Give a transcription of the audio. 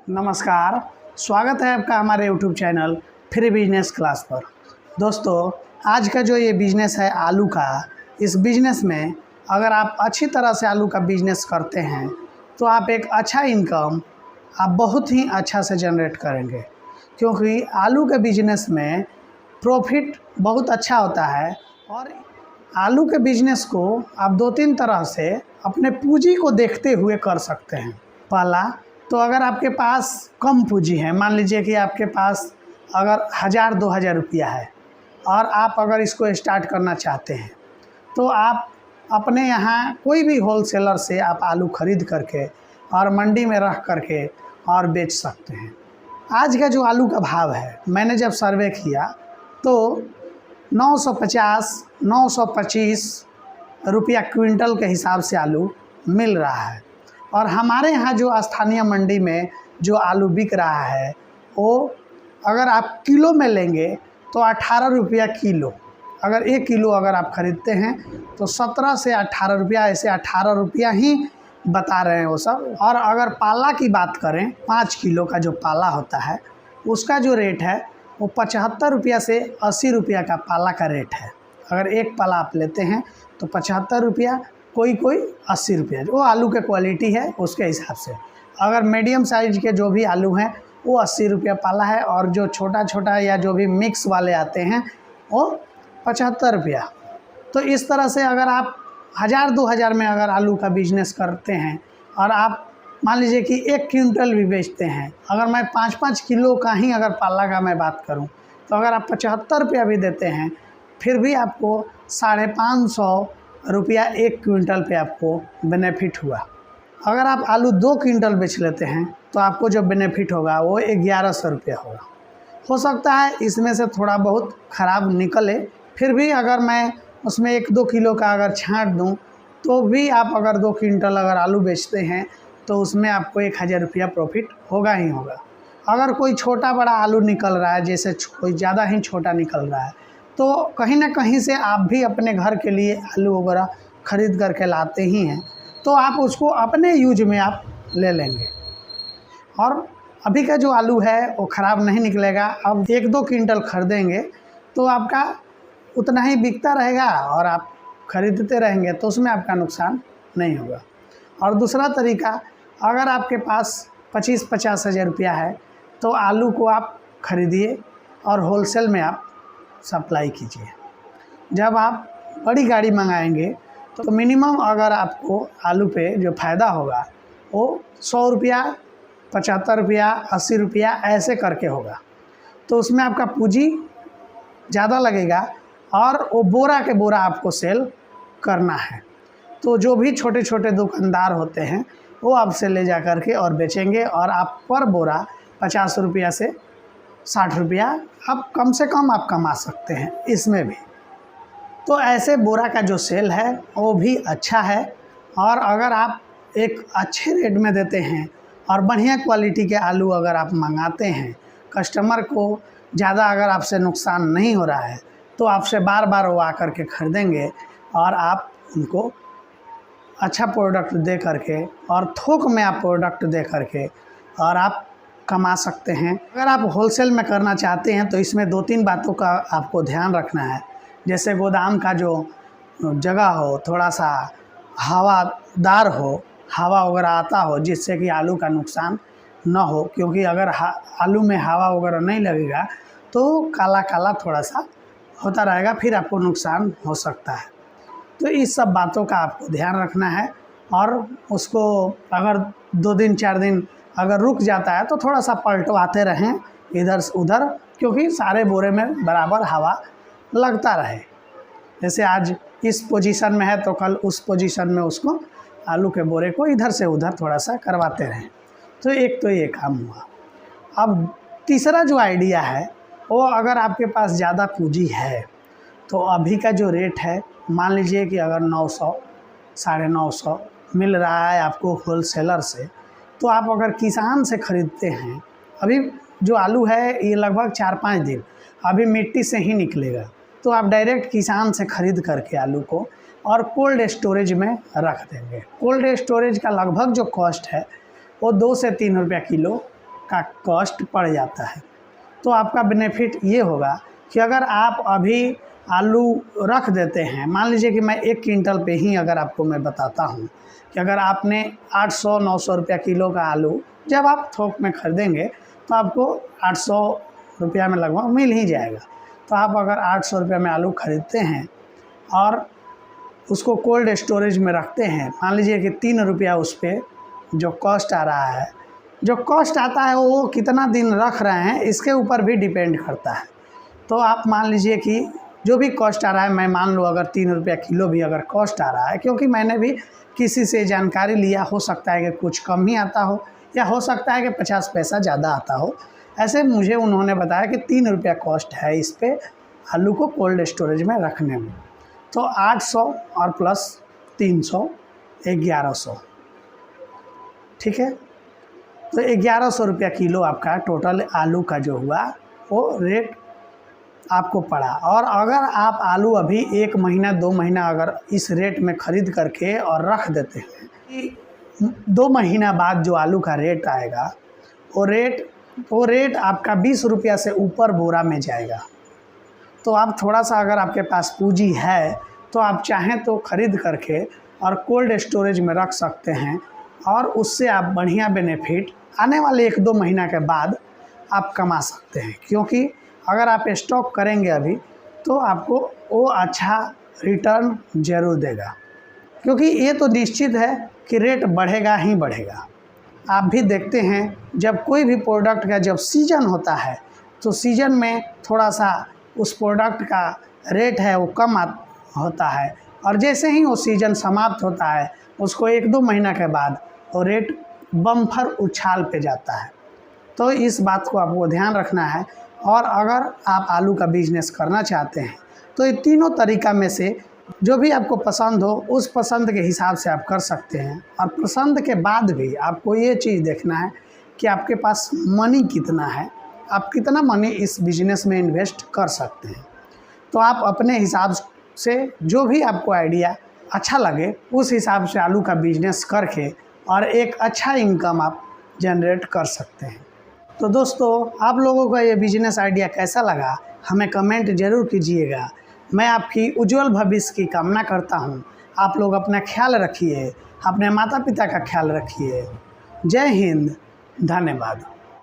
नमस्कार, स्वागत है आपका हमारे YouTube channel free business class पर। दोस्तों, आज का जो ये बिज़नेस है आलू का, इस बिज़नेस में अगर आप अच्छी तरह से आलू का बिज़नेस करते हैं तो आप एक अच्छा इनकम आप बहुत ही अच्छा से जनरेट करेंगे, क्योंकि आलू के बिज़नेस में प्रॉफिट बहुत अच्छा होता है। और आलू के बिज़नेस को आप 2-3 तरह से अपने पूंजी को देखते हुए कर सकते हैं। पहला तो अगर आपके पास कम पूंजी है, मान लीजिए कि आपके पास अगर 1000-2000 रुपया है और आप अगर इसको स्टार्ट करना चाहते हैं तो आप अपने यहाँ कोई भी होलसेलर से आप आलू ख़रीद करके और मंडी में रख करके और बेच सकते हैं। आज का जो आलू का भाव है, मैंने जब सर्वे किया तो 950-925 रुपया क्विंटल के हिसाब से आलू मिल रहा है। और हमारे यहाँ जो स्थानीय मंडी में जो आलू बिक रहा है वो अगर आप किलो में लेंगे तो 18 रुपया किलो। अगर 1 किलो अगर आप ख़रीदते हैं तो 17 से 18 रुपया, ऐसे 18 रुपया ही बता रहे हैं वो सब। और अगर पाला की बात करें, 5 किलो का जो पाला होता है उसका जो रेट है वो 75 रुपया से 80 रुपया का पाला का रेट है। अगर एक पाला आप लेते हैं तो 75 रुपया, कोई 80 रुपया, वो आलू के क्वालिटी है उसके हिसाब से। अगर मीडियम साइज़ के जो भी आलू हैं वो 80 रुपया पाला है, और जो छोटा छोटा या जो भी मिक्स वाले आते हैं वो 75 रुपया। तो इस तरह से अगर आप 1000-2000 में अगर आलू का बिज़नेस करते हैं और आप मान लीजिए कि 1 क्विंटल भी बेचते हैं, अगर मैं 5-5 किलो का ही अगर पाला का मैं बात करूं तो अगर आप 75 रुपया भी देते हैं फिर भी आपको 550 रुपया 1 क्विंटल पे आपको बेनिफिट हुआ। अगर आप आलू 2 क्विंटल बेच लेते हैं तो आपको जो बेनिफिट होगा वो 1100 रुपया होगा। हो सकता है इसमें से थोड़ा बहुत ख़राब निकले, फिर भी अगर मैं उसमें 1-2 किलो का अगर छाँट दूँ तो भी आप अगर 2 क्विंटल अगर आलू बेचते हैं तो उसमें आपको 1000 रुपया प्रॉफिट होगा ही होगा। अगर कोई छोटा बड़ा आलू निकल रहा है, जैसे कोई ज़्यादा ही छोटा निकल रहा है, तो कहीं ना कहीं से आप भी अपने घर के लिए आलू वगैरह ख़रीद करके लाते ही हैं, तो आप उसको अपने यूज में आप ले लेंगे। और अभी का जो आलू है वो ख़राब नहीं निकलेगा। अब 1-2 क्विंटल खरीदेंगे तो आपका उतना ही बिकता रहेगा और आप ख़रीदते रहेंगे तो उसमें आपका नुकसान नहीं होगा। और दूसरा तरीका, अगर आपके पास 25-50 हज़ार रुपया है तो आलू को आप ख़रीदिए और होलसेल में आप सप्लाई कीजिए। जब आप बड़ी गाड़ी मंगाएंगे तो मिनिमम अगर आपको आलू पे जो फ़ायदा होगा वो 100 रुपया, 75 रुपया, 80 रुपया ऐसे करके होगा। तो उसमें आपका पूंजी ज़्यादा लगेगा और वो बोरा के बोरा आपको सेल करना है। तो जो भी छोटे छोटे दुकानदार होते हैं वो आपसे ले जा कर के और बेचेंगे, और आप पर बोरा 50 रुपया से 60 रुपया आप कम से कम आप कमा सकते हैं इसमें भी। तो ऐसे बोरा का जो सेल है वो भी अच्छा है। और अगर आप एक अच्छे रेट में देते हैं और बढ़िया क्वालिटी के आलू अगर आप मंगाते हैं, कस्टमर को ज़्यादा अगर आपसे नुकसान नहीं हो रहा है तो आपसे बार बार वो आकर के ख़रीदेंगे और आप उनको अच्छा प्रोडक्ट दे करके और थोक में आप प्रोडक्ट दे करके और आप कमा सकते हैं। अगर आप होलसेल में करना चाहते हैं तो इसमें 2-3 बातों का आपको ध्यान रखना है। जैसे गोदाम का जो जगह हो थोड़ा सा हवादार हो, हवा वगैरह आता हो, जिससे कि आलू का नुकसान न हो, क्योंकि अगर आलू में हवा वगैरह नहीं लगेगा तो काला काला थोड़ा सा होता रहेगा, फिर आपको नुकसान हो सकता है। तो इस सब बातों का आपको ध्यान रखना है। और उसको अगर 2 दिन 4 दिन अगर रुक जाता है तो थोड़ा सा पलटवाते रहें इधर से उधर, क्योंकि सारे बोरे में बराबर हवा लगता रहे। जैसे आज इस पोजीशन में है तो कल उस पोजीशन में उसको आलू के बोरे को इधर से उधर थोड़ा सा करवाते रहें। तो एक तो ये काम हुआ। अब तीसरा जो आइडिया है वो, अगर आपके पास ज़्यादा पूंजी है तो अभी का जो रेट है, मान लीजिए कि अगर 900, 950 मिल रहा है आपको होलसेलर से, तो आप अगर किसान से ख़रीदते हैं, अभी जो आलू है ये लगभग 4-5 दिन अभी मिट्टी से ही निकलेगा, तो आप डायरेक्ट किसान से ख़रीद करके आलू को और कोल्ड स्टोरेज में रख देंगे। कोल्ड स्टोरेज का लगभग जो कॉस्ट है वो 2 से 3 रुपया किलो का कॉस्ट पड़ जाता है। तो आपका बेनिफिट ये होगा कि अगर आप अभी आलू रख देते हैं, मान लीजिए कि मैं 1 क्विंटल पे ही अगर आपको मैं बताता हूँ कि अगर आपने 800-900 रुपया किलो का आलू जब आप थोक में खरीदेंगे तो आपको 800 रुपया में लगभग मिल ही जाएगा। तो आप अगर 800 रुपया में आलू खरीदते हैं और उसको कोल्ड स्टोरेज में रखते हैं, मान लीजिए कि 3 रुपया उस पर जो कॉस्ट आ रहा है, जो कॉस्ट आता है वो कितना दिन रख रहे हैं इसके ऊपर भी डिपेंड करता है। तो आप मान लीजिए कि जो भी कॉस्ट आ रहा है, मैं मान लो अगर 3 रुपया किलो भी अगर कॉस्ट आ रहा है, क्योंकि मैंने भी किसी से जानकारी लिया, हो सकता है कि कुछ कम ही आता हो या हो सकता है कि 50 पैसा ज़्यादा आता हो, ऐसे मुझे उन्होंने बताया कि 3 रुपया कॉस्ट है इस पे आलू को कोल्ड स्टोरेज में रखने में। तो 800 और प्लस 300 1100, ठीक है। तो 1100 रुपया किलो आपका टोटल आलू का जो हुआ वो रेट आपको पड़ा। और अगर आप आलू अभी 1 महीना 2 महीना अगर इस रेट में ख़रीद करके और रख देते हैं कि 2 महीना बाद जो आलू का रेट आएगा वो रेट आपका 20 रुपया से ऊपर बोरा में जाएगा। तो आप थोड़ा सा अगर आपके पास पूंजी है तो आप चाहें तो ख़रीद करके और कोल्ड स्टोरेज में रख सकते हैं और उससे आप बढ़िया बेनिफिट आने वाले 1-2 महीना के बाद आप कमा सकते हैं। क्योंकि अगर आप स्टॉक करेंगे अभी तो आपको वो अच्छा रिटर्न ज़रूर देगा, क्योंकि ये तो निश्चित है कि रेट बढ़ेगा ही बढ़ेगा। आप भी देखते हैं जब कोई भी प्रोडक्ट का जब सीज़न होता है तो सीज़न में थोड़ा सा उस प्रोडक्ट का रेट है वो कम होता है, और जैसे ही वो सीज़न समाप्त होता है उसको 1-2 महीना के बाद वो रेट बम्पर उछाल पे जाता है। तो इस बात को आपको ध्यान रखना है। और अगर आप आलू का बिजनेस करना चाहते हैं तो ये तीनों तरीका में से जो भी आपको पसंद हो उस पसंद के हिसाब से आप कर सकते हैं। और पसंद के बाद भी आपको ये चीज़ देखना है कि आपके पास मनी कितना है, आप कितना मनी इस बिज़नेस में इन्वेस्ट कर सकते हैं। तो आप अपने हिसाब से जो भी आपको आइडिया अच्छा लगे उस हिसाब से आलू का बिजनेस करके और एक अच्छा इनकम आप जनरेट कर सकते हैं। तो दोस्तों, आप लोगों का ये बिजनेस आइडिया कैसा लगा हमें कमेंट ज़रूर कीजिएगा। मैं आपकी उज्जवल भविष्य की कामना करता हूँ। आप लोग अपना ख्याल रखिए, अपने माता पिता का ख्याल रखिए। जय हिंद, धन्यवाद।